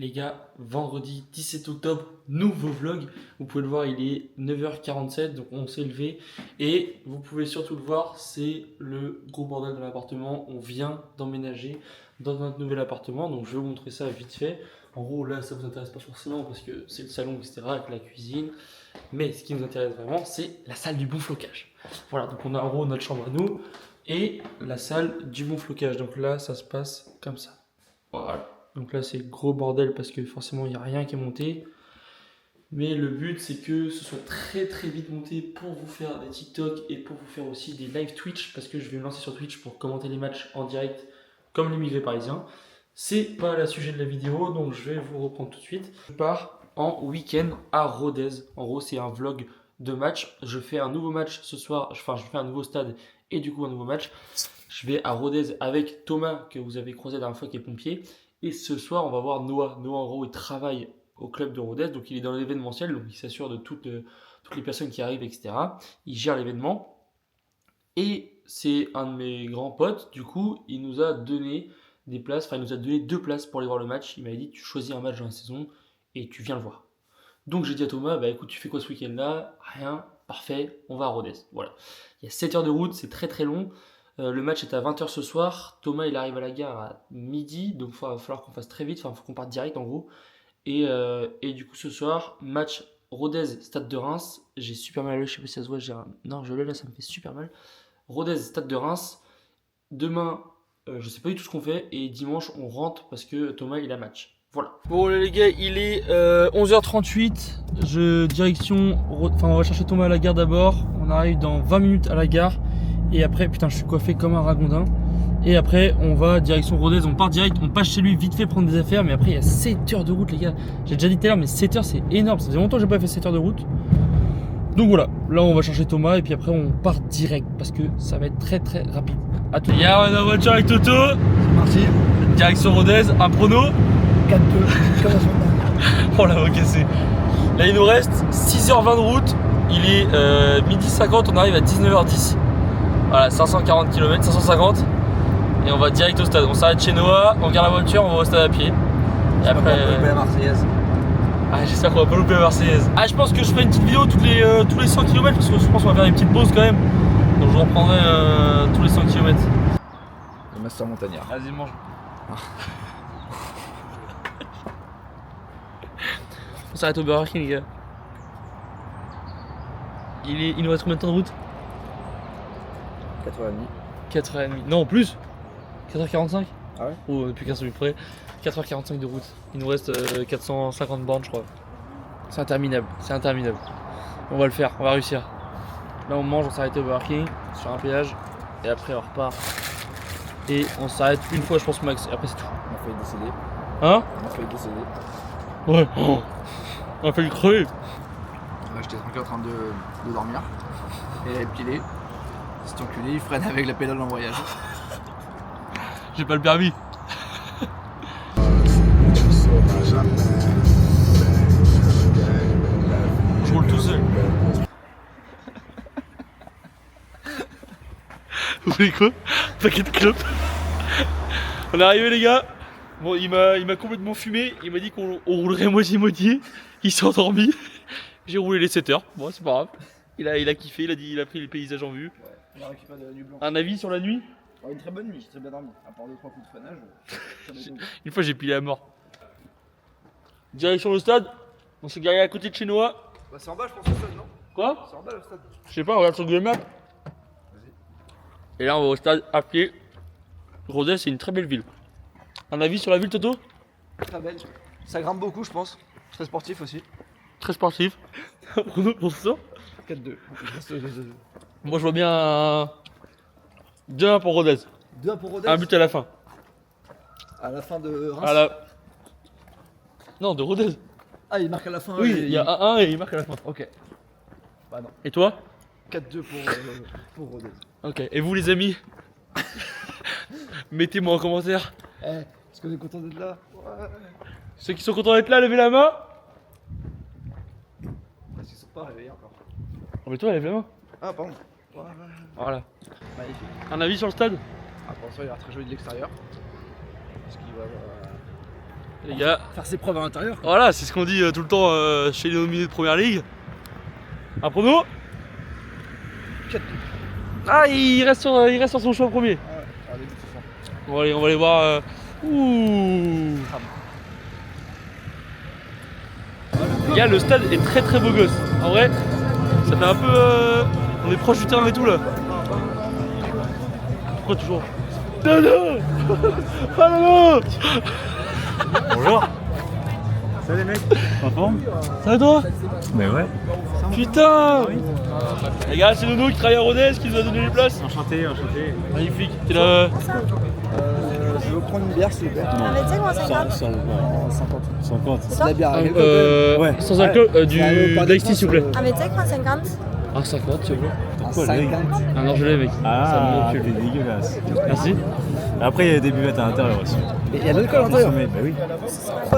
Les gars, vendredi 17 octobre, nouveau vlog. Vous pouvez le voir, il est 9h47, donc on s'est levé. Et vous pouvez surtout le voir, c'est le gros bordel de l'appartement. On vient d'emménager dans notre nouvel appartement, donc je vais vous montrer ça vite fait. En gros, là, ça vous intéresse pas forcément parce que c'est le salon, etc., avec la cuisine. Mais ce qui nous intéresse vraiment, c'est la salle du bon flocage. Voilà, donc on a en gros notre chambre à nous et la salle du bon flocage. Donc là, ça se passe comme ça. Voilà. Donc là, c'est gros bordel parce que forcément, il n'y a rien qui est monté. Mais le but, c'est que ce soit très très vite monté pour vous faire des TikTok et pour vous faire aussi des live Twitch parce que je vais me lancer sur Twitch pour commenter les matchs en direct comme l'immigré parisien. C'est pas le sujet de la vidéo, donc je vais vous reprendre tout de suite. Je pars en week-end à Rodez. En gros, c'est un vlog de match. Je fais un nouveau match ce soir, enfin, je fais un nouveau stade et du coup, un nouveau match. Je vais à Rodez avec Thomas, que vous avez croisé la dernière fois, qui est pompier. Et ce soir, on va voir Noah. Noah, en gros, il travaille au club de Rodez, donc il est dans l'événementiel, donc il s'assure de toutes les personnes qui arrivent, etc. Il gère l'événement. Et c'est un de mes grands potes, du coup, il nous a donné des places, enfin, il nous a donné 2 places pour aller voir le match. Il m'a dit, tu choisis un match dans la saison et tu viens le voir. Donc j'ai dit à Thomas, bah écoute, tu fais quoi ce week-end-là? Rien, parfait, on va à Rodez. Voilà. Il y a 7 heures de route, c'est très très long. Le match est à 20h ce soir. Thomas, il arrive à la gare à midi, donc il va falloir qu'on fasse très vite, enfin, il faut qu'on parte direct en gros. Et du coup, ce soir, match Rodez, Stade de Reims. J'ai super mal à l'œil, je sais pas si ça se voit. Non, je l'ai là, ça me fait super mal. Rodez, Stade de Reims. Demain, je sais pas du tout ce qu'on fait. Et dimanche, on rentre parce que Thomas, il a match. Voilà. Bon les gars, il est 11h38. On va chercher Thomas à la gare d'abord. On arrive dans 20 minutes à la gare. Et après, putain, je suis coiffé comme un ragondin. Et après, on va direction Rodez. On part direct, on passe chez lui vite fait prendre des affaires. Mais après, il y a 7 heures de route, les gars. J'ai déjà dit tout à l'heure, mais 7 heures, c'est énorme. Ça faisait longtemps que j'ai pas fait 7 heures de route. Donc voilà, là on va chercher Thomas et puis après on part direct parce que ça va être très très rapide. À tout. Y'a on est en voiture avec Toto. C'est parti. Direction Rodez, un prono. 4-2, comme à son Oh la va casser. Là il nous reste 6h20 de route. Il est 12h50, on arrive à 19h10. Voilà, 540 km, 550. Et on va direct au stade. On s'arrête chez Noah, on garde la voiture, on va au stade à pied. Et après. la Marseillaise. Ah, j'espère qu'on va pas louper la Marseillaise. Ah, je pense que je ferai une petite vidéo tous les 100 km parce que je pense qu'on va faire une petite pause quand même. Donc je reprendrai tous les 100 km. Le master montagnard. Vas-y, mange. On s'arrête au Burger King, les gars. Il nous reste combien de temps de route? 4h30. 4h30. Non, plus 4h45. Ah ouais? Oh, depuis 15 minutes près. 4h45 de route. Il nous reste 450 bornes, je crois. C'est interminable, c'est interminable. On va le faire, on va réussir. Là, on mange, on s'arrête au Burger King sur un péage. Et après, on repart. Et on s'arrête une fois, je pense, max. Et après, c'est tout. On a failli décéder. Hein? On a failli décéder. Ouais. Oh. On a failli crever. J'étais tranquille en train de dormir. Et pilé. Cet enculé, il freine avec la pédale en voyage. J'ai pas le permis. Je roule tout seul. Vous voulez quoi? Paquet de clopes. On est arrivé les gars. Bon, il m'a complètement fumé. Il m'a dit qu'on roulerait moitié-moitié. Il s'est endormi. J'ai roulé les 7 heures. Bon, c'est pas grave. Il a kiffé, il a pris les paysages en vue. Ouais, on a récupéré de la nuit blanche. Un avis sur la nuit? Une très bonne nuit, j'ai très bien dormi. À part 2-3 coups de freinage. Une fois j'ai pilé à mort. Direction le stade. On s'est garé à côté de chez Noah. Bah, c'est en bas, je pense, le stade, non? Quoi? C'est en bas le stade. Je sais pas, on regarde sur Google Maps. Et là on va au stade à pied. Rodez, c'est une très belle ville. Un avis sur la ville, Toto? Très belle. Ça grimpe beaucoup, je pense. Très sportif aussi. Très sportif. Bruno, pour ça 4-2. Moi je vois bien un 2-1 pour Rodez. 2-1 pour Rodez. Un but à la fin. À la fin de Reims. À la... Non, de Rodez. Ah, il marque à la fin. Oui, il y a 1-1 et il marque à la fin. Ok. Bah non. Et toi? 4-2 pour Rodez. Ok. Et vous les amis? Mettez-moi en commentaire. Est-ce qu'on est content d'être là? Ouais. Ceux qui sont contents d'être là, levez la main. Parce qu'ils sont pas réveillés encore. Oh mais toi, lève la main. Ah, pardon. Ouais. Voilà. Magnifique. Un avis sur le stade? Ah, pour l'instant, il a l'air très joli de l'extérieur. Parce qu'il va. Les gars, faire ses preuves à l'intérieur. voilà, c'est ce qu'on dit tout le temps chez les nominés de première ligue. Un prono? 4-2. Ah, il reste sur son choix premier. On va aller voir. Ouh. Les gars, le stade est très très beau gosse. En vrai, ça fait un peu. On est proche du terrain et tout là. Pourquoi toujours? Dodo. Ah non. Bonjour. Salut les mecs. En forme? Ça va toi? Mais ouais. Putain. Les gars, c'est Nono qui travaille à Rodez qui nous a donné les places. Enchanté, enchanté. Magnifique. T'es là. Je veux prendre une bière s'il vous plaît. Un 25 ou un 50? 50. 50. C'est de la bière. Ouais. Sans alcool, de l'Ice Tea s'il vous plaît. Un 25 ou un 50? Ah, 50 s'il vous plaît. Pourquoi le mec? Un orgelet mec. Ah, Ça me t'es dégueulasse. Merci. Après, il y a des buvettes à l'intérieur aussi. Il y a de l'alcool à l'intérieur. Mais bah oui.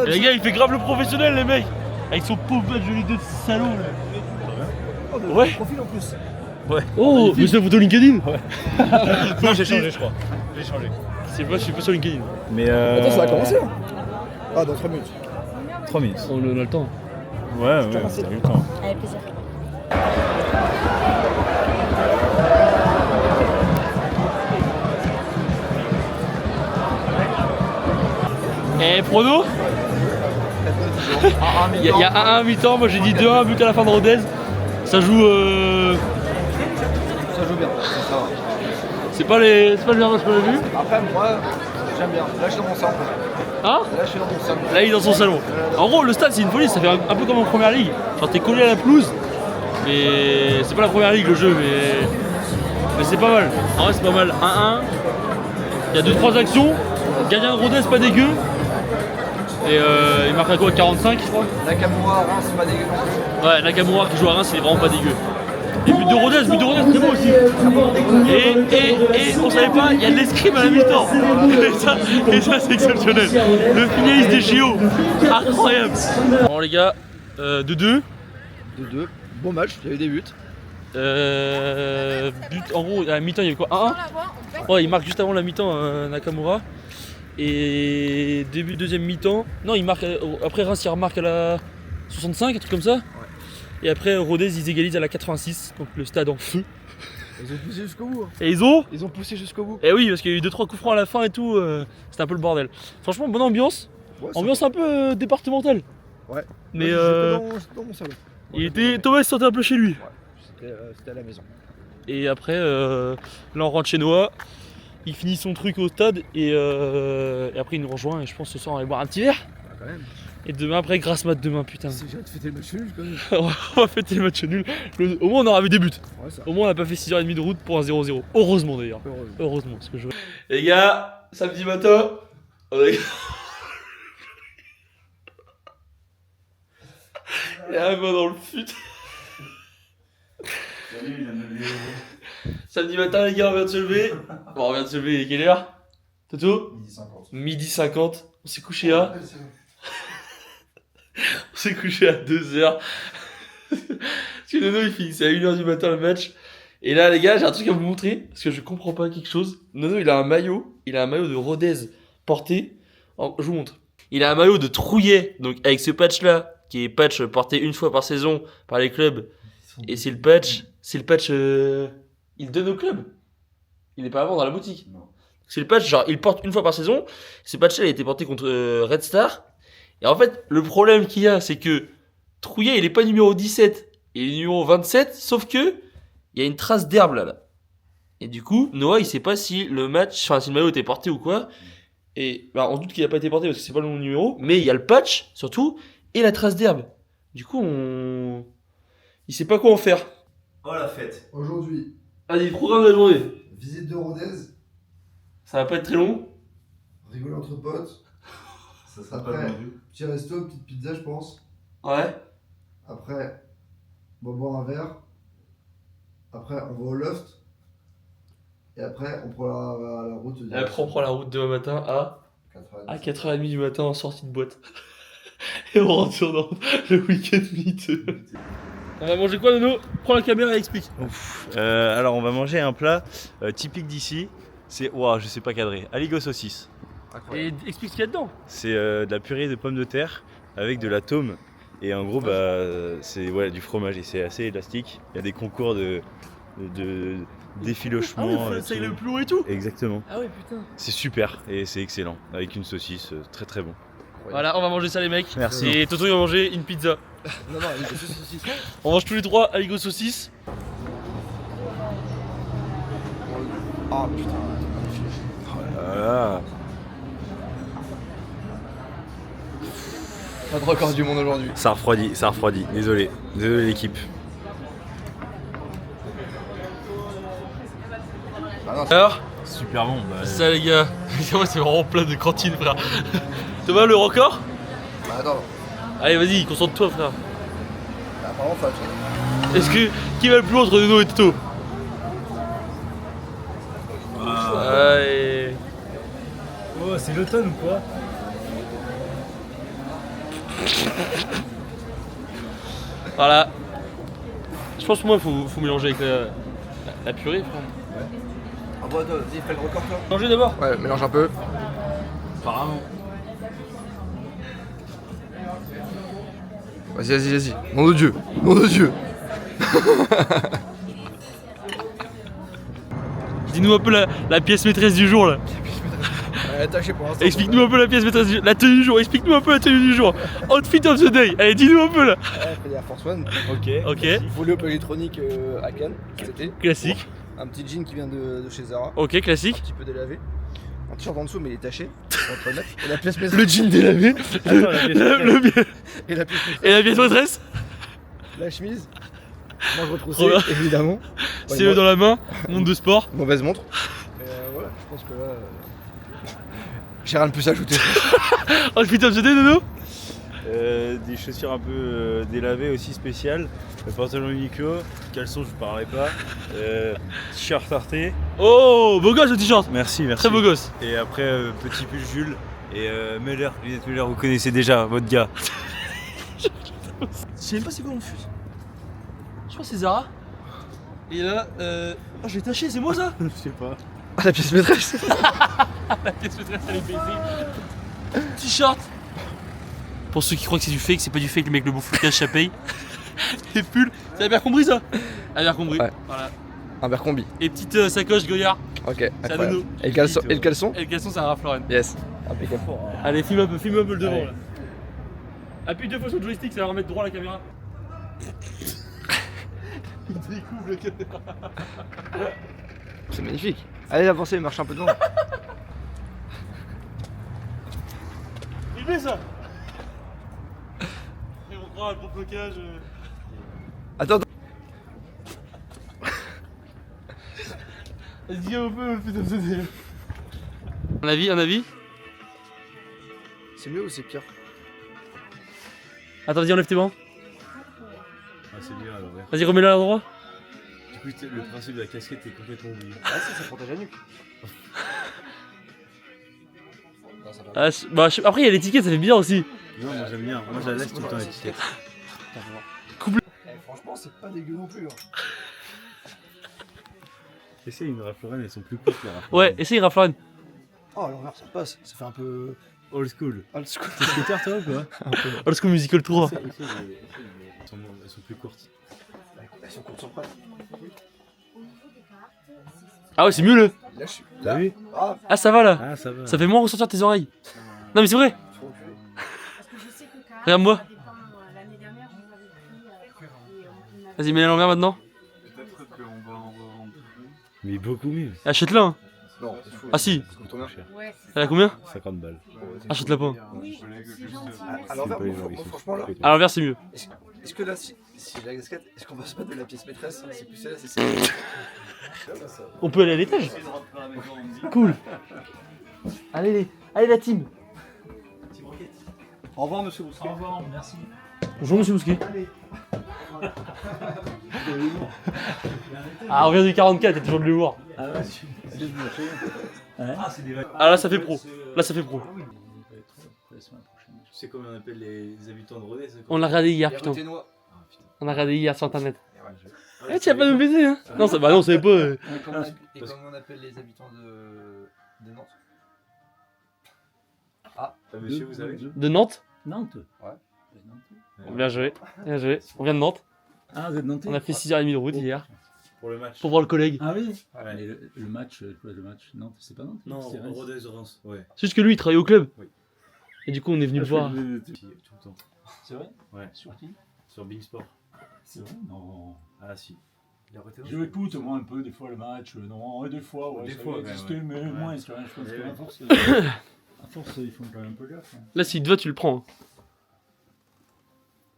Et les gars, il fait grave le professionnel les mecs. Avec son pauvre badge de leader de salaud là. Ouais. Profil en plus. Oh, mais c'est la photo LinkedIn. Non, j'ai changé, je crois. J'ai changé. C'est pas, je suis pas sur LinkedIn. Mais Attends, ça va commencer là. Ah, dans 3 minutes. 3 minutes. On a le temps. Ouais, t'as eu le temps. Avec plaisir. Et prono? Il y a 1 mi-temps, moi j'ai dit 2-1 but à la fin de Rodez. Ça joue. Ça joue bien. Ça va. C'est pas le meilleur match qu'on a vu. Après, moi, j'aime bien. Là, je suis dans mon salon. Hein? Là, je suis dans mon salon. Là il est dans son salon. En gros le stade c'est une folie, ça fait un peu comme en première ligue. Genre t'es collé à la pelouse. Mais c'est pas la première ligue le jeu mais c'est pas mal. En vrai c'est pas mal. 1-1. Il y a 2-3 actions. Gardien de Rodez pas dégueu. Et il marque à quoi? 45 je crois. Nakamura, Reims, c'est pas dégueu non plus. Ouais, Nakamura qui joue à Reims, il est vraiment pas dégueu. Et but de Rodez très bon aussi. Et on savait pas, il y a de l'escrime à la mi-temps. Et ça c'est exceptionnel. Le finaliste des JO, incroyable. Bon les gars, 2-2. 2-2. Bon match, il y a eu des buts. But, en gros, à la mi-temps il y avait quoi? 1-1. Ouais, il marque juste avant la mi-temps Nakamura. Et début de deuxième mi-temps, non il marque, après Reims il remarque à la 65, un truc comme ça. Et après Rodez ils égalisent à la 86, donc le stade en feu. Ils ont poussé jusqu'au bout. Et ils ont poussé jusqu'au bout. Et oui parce qu'il y a eu 2-3 coups francs à la fin et tout, c'était un peu le bordel. Franchement bonne ambiance, Ouais, ambiance un peu départementale. Ouais. Mais Moi, j'étais dans mon salon. Thomas il se sentait un peu chez lui. C'était à la maison. Et après là on rentre chez Noah, il finit son truc au stade et après il nous rejoint et je pense ce soir on va aller boire un petit verre. Ah, quand même. Et demain après grasse mat demain putain. C'est déjà de fêter le match nul quand même. On va fêter le match nul. Au moins on aura vu des buts. Ouais, ça. Au moins on n'a pas fait 6h30 de route pour un 0-0. Heureusement d'ailleurs. Heureusement parce que je... Les gars, samedi matin, on a... Il y a un gars dans le fut. Samedi matin les gars, on vient de se lever. Bon on vient de se lever, il est quelle heure? Toto? Midi 50. On s'est couché à... On s'est couché à 2h. Parce que Nono il finissait à 1h du matin le match. Et là les gars j'ai un truc à vous montrer. Parce que je comprends pas quelque chose. Nono il a un maillot. Il a un maillot de Rodez porté. Oh, je vous montre. Il a un maillot de Trouillet. Donc avec ce patch là. Qui est patch porté une fois par saison par les clubs. Et c'est le patch. C'est le patch. Il donne au club. Il est pas à vendre dans la boutique. Non. C'est le patch genre il porte une fois par saison. Ce patch là il a été porté contre Red Star. Et en fait, le problème qu'il y a, c'est que Trouillet, il est pas numéro 17, il est numéro 27, sauf que il y a une trace d'herbe là. Et du coup, Noah, il sait pas si le match, enfin si le maillot était porté ou quoi. Et bah, on doute qu'il a pas été porté parce que c'est pas le bon numéro, mais il y a le patch surtout et la trace d'herbe. Du coup, il sait pas quoi en faire. Oh la fête. Aujourd'hui, Allez, programme de la journée. visite de Rodez, Ça va pas être très long. rigoler entre potes, Ça sera Après. pas vendu. petit resto, petite pizza, je pense. Ouais. Après, on va boire un verre. Après, on va au loft. Et après, on prend la route. Et après, on prend la route demain matin à 4h30 du matin en sortie de boîte. Et on rentre dans le week-end miteux. On va manger quoi, Nono? Prends la caméra et explique. Alors on va manger un plat typique d'ici. C'est, ouah, je sais pas cadrer. Aligot saucisse. Incroyable. Et explique ce qu'il y a dedans. C'est de la purée de pommes de terre avec de la tome. Et en gros, c'est du fromage et c'est assez élastique. Il y a des concours de d'effilochement. Ça il est plus haut et tout. Exactement. Ah ouais, putain. C'est super et c'est excellent. Avec une saucisse, très très bon. Voilà, on va manger ça les mecs. Merci. Et Toto il va manger une pizza. Non, il est juste saucisse. On mange tous les trois avec nos saucisses. Ah putain. Voilà. Pas de record du monde aujourd'hui. Ça refroidit. Désolé l'équipe. Bah non, Alors, Super bon. ça les gars. Moi c'est vraiment plein de cantine frère. Thomas le record? bah attends. Allez vas-y, concentre-toi frère. Bah, apparemment, faut attendre. Est-ce que qui va le plus loin entre Nono et Toto? Allez. Oh, c'est l'automne ou quoi? Voilà. Je pense que moi faut mélanger avec la purée frère. Ah bon, attends, vas-y, fais le record toi. Manger d'abord. Ouais, mélange un peu. Apparemment. Vas-y. Nom de Dieu. Dis-nous un peu la pièce maîtresse du jour là. Attaché pour l'instant. Explique-nous un peu la pièce maîtresse du jour. La tenue du jour. Explique-nous un peu la tenue du jour. Outfit of the day. Allez, dis-nous un peu là. Ouais, il y a Force One. Ok. Volé au électronique à Cannes cet été. Classique. Un petit jean qui vient de chez Zara. Ok, Un classique. petit peu délavé. Un t-shirt en dessous mais il est taché. On peut le mettre. Et la pièce maîtresse. Le jean délavé. Et la pièce maîtresse. Et la pièce maîtresse. La chemise. Manche retroussée, Regarde. évidemment. C'est eux dans la main. Montre de sport. Mauvaise montre. Mais voilà, je pense que là. J'ai rien de plus à ajouter. Outfit of the day, Nono. Des chaussures un peu délavées aussi spéciales. Le pantalon Uniqlo, caleçon je vous parlerai pas. T-shirt Arte. Oh, beau gosse le t-shirt. Merci. Très beau gosse. Et après petit pull Jules et Muller, lunettes Muller, vous connaissez déjà votre gars. Je sais même pas c'est quoi mon fut. Je crois que c'est Zara. Et là, oh je l'ai taché, c'est moi ça. Je sais pas. Ah, la pièce maîtresse. La pièce maîtresse elle est baisée. T-shirt. Pour ceux qui croient que c'est du fake, c'est pas du fake, le mec le bouffe le cache, ça paye. Les pulls, t'as bien compris ça? T'as bien compris. Ouais. Voilà. Un verre combi. Et petite sacoche Goyard. Ok, C'est à incroyable. Nono. Et le caleçon, Petite, et le caleçon. Et le caleçon c'est un Ralph Lauren. Yes. Impeccable. Allez, filme un peu le devant Allez. là. Appuie 2 fois sur le joystick, ça va remettre droit la caméra. Il découvre la caméra. C'est magnifique. Allez, avancez, marche un peu devant. Il met ça. Et on prend un bon blocage. Attends. Vas-y, on peut, putain, c'est un avis? C'est mieux ou c'est pire? Attends, vas-y, enlève tes bancs. Ah, c'est bien à l'envers. Vas-y, remets-le à l'endroit. Du coup, le principe de la casquette est complètement oublié. Ah, ça protège la nuque. Ah, après, il y a l'étiquette, ça fait bien aussi. Non, moi j'aime bien. Moi je la laisse tout le temps l'étiquette. Franchement, c'est pas dégueu non plus. Essaye une Ralph Lauren, elles sont plus courtes là. Ouais, essaye Ralph Lauren. Oh, à l'envers, ça passe. Ça fait un peu. Old school. Old school. T'es skater toi ou quoi? Old School Musical 3. Elles sont plus courtes. Elles sont courtes sur près. Ah ouais, c'est mieux le. Là, je suis. T'as vu? Ah, Ah, ça va là. Ah, ça va. Ça fait moins ressortir tes oreilles. Non, mais c'est vrai. Regarde-moi. Vas-y, mets-la à l'envers maintenant. Mais beaucoup mieux. Achète-la. Hein. non, c'est fou. Ah si. Ça coûte combien? Elle a combien? 50 balles. Achète-la pas. À l'envers, C'est pas les gens bon, qui sont franchement, là. À l'envers, c'est mieux. Est-ce que là, si j'ai la casquette, est-ce qu'on passe pas de la pièce maîtresse? C'est plus celle-là, c'est celle-là. On peut aller à l'étage. Cool. Allez la team. Au revoir, monsieur Bousquet. Au revoir, merci. Bonjour monsieur Bousquet. Ah, on vient du 44, il y a toujours de l'humour. Ah là ça fait pro. Là ça fait pro. Tu sais comment on appelle les habitants de Rodez? On l'a regardé hier, putain. On l'a regardé hier sur internet. Eh, tu vas pas nous baiser, hein? Non, ça, bah non, c'est pas. Et comment on appelle les habitants de Nantes? Monsieur, vous savez De Nantes. Nantes. Ouais. Nantes. Bien joué. Bien joué. On vient de Nantes. Ah, vous êtes Nantais. On a fait 6h30 de route hier Pour le match. pour voir le collègue. Ah oui. Ouais. Mais le match, Nantes, c'est pas Nantes. Non, c'est Reims. Rodez-Reims, ouais. C'est juste que lui, il travaille au club. Oui. Et du coup, on est venu le voir. Tout le temps. C'est vrai. Ouais. Sur qui? Sur Beansport. C'est vrai. Non. Ah si. Il a arrêté. Je écoute moi un peu des fois le match. Non, des fois, ouais. Des Ça fois, a ouais, existé, ouais. mais Ouais. moins. Je pense Eh qu'à ouais. force, à force, ils font quand même un peu gaffe. Hein. Là, s'il te va, tu le prends. Hein.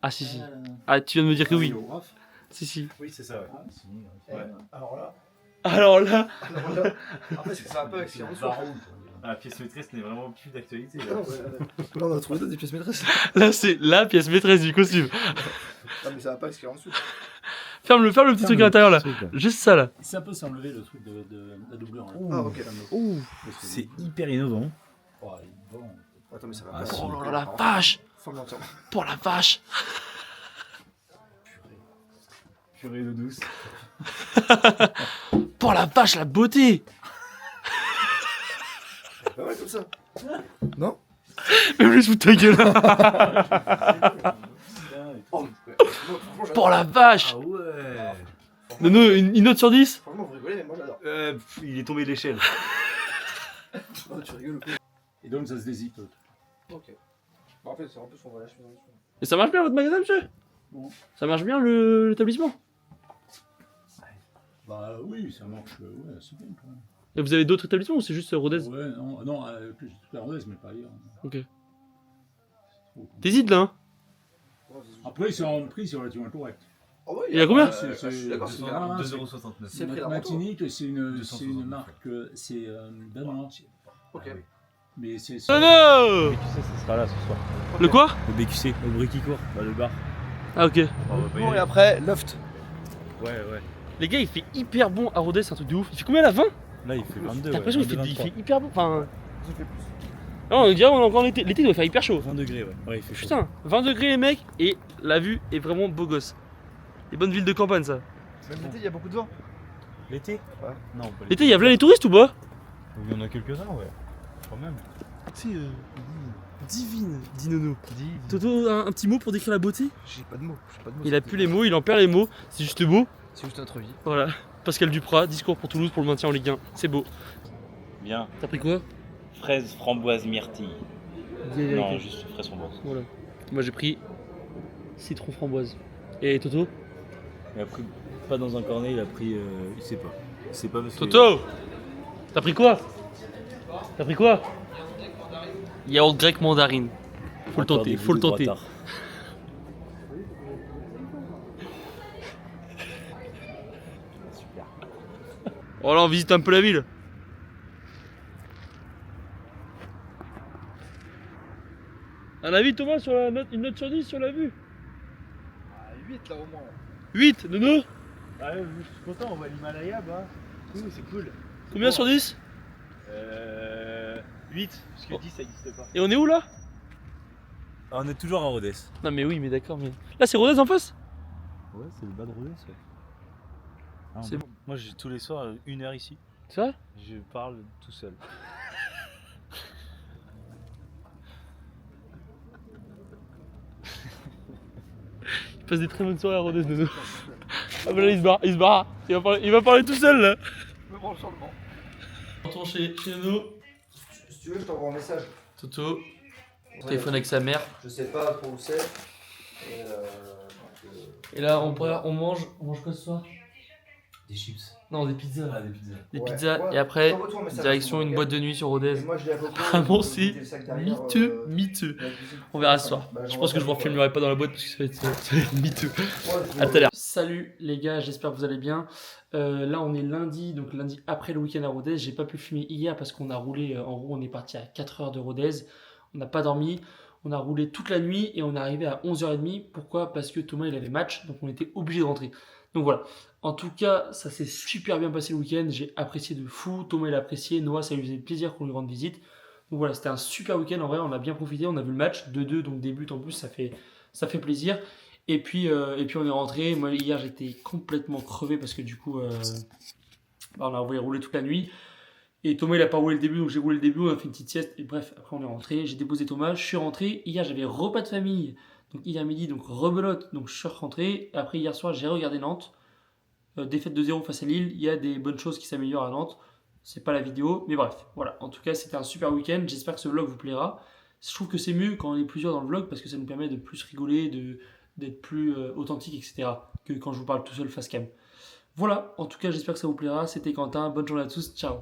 Ah, si, si. Ah, tu viens de me dire que oui. Géographe. Si, si. Oui, c'est ça, ouais. Ah, si. Ouais. Alors là, Alors là, en fait, c'est un peu avec ce qu'il y a en dessous. Ah, la pièce maîtresse n'est vraiment plus d'actualité. Là, on a trouvé des pièces maîtresses. là, c'est la pièce maîtresse du costume. Ah, mais ça va pas avec ce qu'il y a en dessous. Ferme le petit truc à l'intérieur là. Juste ça là. Ça peut s'enlever le truc de la doublure. Là. Ah, ok. Ouh. C'est hyper innovant. Oh, bon. Attends, mais ça va Ah, pas. si. Oh là la vache. Forme entière. Pour la vache. Purée d'eau douce. Pour la vache, la beauté. Pas mal comme ça. Non? Mais me sous ta gueule. Oh, ouais. Moi, franchement, Pour la vache. Ah ouais. Nono, une note sur 10. Franchement, vous rigolez, mais moi j'adore. Il est tombé de l'échelle. Oh, tu rigoles ou quoi? Et donc ça se dézippe. Ok. Bon, en fait, c'est en plus, on va lâcher dans les choses. Et ça marche bien votre magasin, monsieur? Bon. Ça marche bien l'établissement? Bah oui, ça marche. Ouais, c'est bien quand même. Et vous avez d'autres établissements ou c'est juste Rodez? Ouais, non, plus toute la Rodez, mais pas ailleurs. Ok. Trop. T'hésites là, hein? Après, c'est en prix, c'est relativement correct. Oh, oui, Il y a combien? C'est- je suis d'accord, c'est c'est vraiment- 2,69€. C'est pris la Martinique, c'est une 269. marque, c'est danois. Ok. Mais c'est. Nono. BQC, ça sera là ce soir. Le quoi? Le BQC, le Briquicourt, le bar. Ah ok. Bon, et après, loft. Ouais, ouais. Les gars, il fait hyper bon à Rodez, c'est un truc de ouf. Il fait combien là, 20? Là, il fait 22. T'as l'impression qu'il fait, il 23. fait hyper bon. Enfin. Ça fait plus. Non, on dirait on est encore en été. L'été il doit faire hyper chaud. 20 degrés, ouais. Ouais, il fait chaud. Putain, 20 degrés les mecs, et la vue est vraiment beau gosse. Les bonnes villes de campagne ça. Même l'été, il y a beaucoup de vent. L'été Ouais. Non, pas L'été, il y a plein les touristes ou pas? Il y en a quelques-uns, ouais. Quand même. C'est divine, dit Nono. Toto, un petit mot pour décrire la beauté? J'ai pas de mots. Il a plus les mots, il en perd les mots, c'est juste beau. C'est juste notre vie. Voilà. Pascal Duprat, discours pour Toulouse pour le maintien en Ligue 1. C'est beau. Bien. T'as pris quoi? Fraise, framboise, myrtille. Dis la Non, vérité. juste fraise, framboise. Voilà. Moi j'ai pris citron framboise. Et Toto? Il a pris, pas dans un cornet, il a pris. Il sait pas. Il sait pas parce que. Toto! T'as pris quoi? T'as pris quoi? Yaourt grec mandarine. Faut le Encore tenter, des faut le goûts de tenter. droitard. Oh là, on visite un peu la ville. Un avis Thomas sur la note, une note sur 10 sur la vue? 8 là au moins. 8, Nono? Ah ouais, je suis content, on va à l'Himalaya, bah. C'est cool. Combien sur 10? 8, parce que 10 ça n'existe pas. Et on est où là? Ah, on est toujours à Rodez. Non mais oui, mais d'accord, mais... Là c'est Rodez en face? Ouais, c'est le bas de Rodez, ouais. Ah, C'est bon. Moi, j'ai tous les soirs 1 heure ici. C'est vrai? Je parle tout seul. Il passe des très bonnes soirées à Rodez, Nono. Ah bah là il se barre, il va parler tout seul là. Me branle sur le banc. On retourne chez Nono. Si tu veux, je t'envoie un message. Toto, téléphone avec sa mère. Je sais pas trop où c'est. Et là on mange quoi ce soir? Des chips. Non, des pizzas. Ah, des pizzas. Des Ouais, pizzas, ouais. et après, Envoie-toi un message, direction c'est bon, une ok. boîte de nuit sur Rodez. Et moi, je l'ai à Coco, Vraiment, je vais c'est mettre le sac derrière, miteux. la cuisine. On verra ce soir. Bah, Je j'envoie pense que je ça vous pour refilmerai pas dans la boîte parce que ça va être miteux. Ouais, À tout à l'heure. Salut les gars, j'espère que vous allez bien. Là on est lundi, donc lundi après le week-end à Rodez. J'ai pas pu filmer hier parce qu'on a roulé, en gros on est parti à 4 heures de Rodez. On n'a pas dormi, on a roulé toute la nuit et on est arrivé à 11h30. Pourquoi? Parce que Thomas il avait match, donc on était obligé de rentrer. Donc voilà, en tout cas ça s'est super bien passé le week-end, j'ai apprécié de fou, Thomas il a apprécié, Noah ça lui faisait plaisir qu'on lui rende visite. Donc voilà, c'était un super week-end en vrai, on a bien profité, on a vu le match, 2-2, donc des buts en plus, ça fait plaisir. Et puis on est rentré, moi hier j'étais complètement crevé parce que du coup on a envoyé rouler toute la nuit. Et Thomas il a pas roulé le début, donc j'ai roulé le début, on a fait une petite sieste. Et bref, après on est rentré, j'ai déposé Thomas, je suis rentré. Hier j'avais repas de famille, donc hier midi, donc rebelote, donc je suis rentré. Après hier soir j'ai regardé Nantes, défaite de 0 face à Lille. Il y a des bonnes choses qui s'améliorent à Nantes. C'est pas la vidéo, mais bref, voilà. En tout cas, c'était un super week-end. J'espère que ce vlog vous plaira. Je trouve que c'est mieux quand on est plusieurs dans le vlog parce que ça nous permet de plus rigoler, d'être plus authentique, etc. que quand je vous parle tout seul face cam. Voilà, en tout cas, j'espère que ça vous plaira. C'était Quentin. Bonne journée à tous. Ciao.